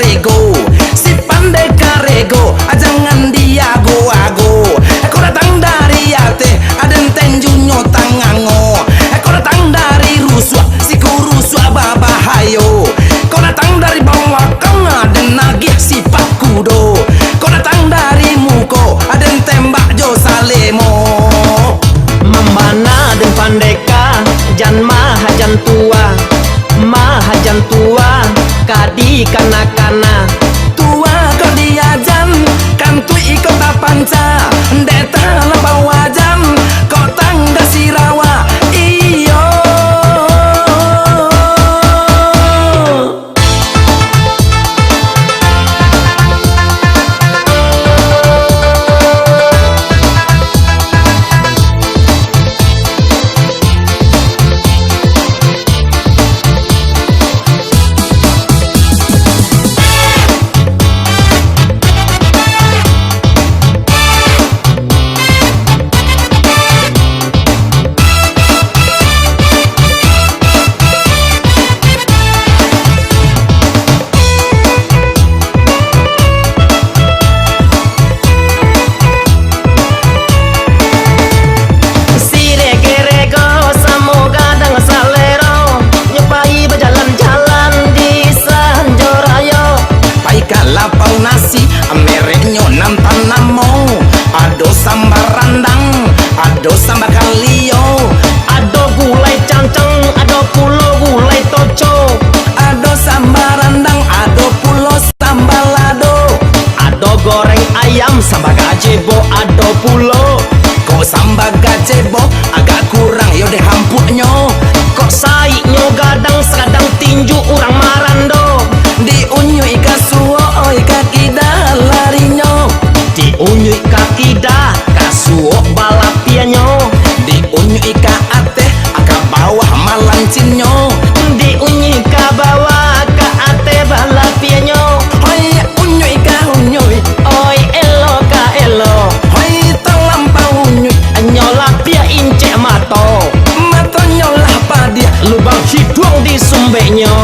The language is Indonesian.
karego, si pandai karego, jangan dia go-ago. Kau datang dari ate, aden tenjunya tangango. Kau datang dari rusua, si kurusua babahayo. Kau datang dari bawah kanga, aden nagih si pakudo. Kau datang dari muko, aden tembak jo salemo. Membana dan pandeka, jan mahajan tua, kadi kana-kana. Tua kau diajan, kan tu ikut panca. Deta lembau wajan, kau tangga sirawa. Iyo. Lapau nasi, mereknya nantan namo. Ado sambal randang, ado sambal kalio. Ado gulai canceng, ado pulo gulai toco. Ado sambal randang, ado pulo sambal lado. Ado goreng ayam, sambal gazebo, ado pulo. Kok sambal gazebo agak kurang yo deh hampuknya. Kok saiknya gadang, sekadang tinju urang marando. Diunyui kasuo, oi kaki dah larinya. Diunyui kaki dah, kasuo balapianyo. Diunyui ka ate, aka bawah malancinyo. Diunyui ka bawah, ka ate balapianyo. Hoi unyui ka unyui, Oi elo ka elo, hoi terlampau unyui. nyolapia incek mato. Matonyo lah padia, Lubang hidung di sumbeknya.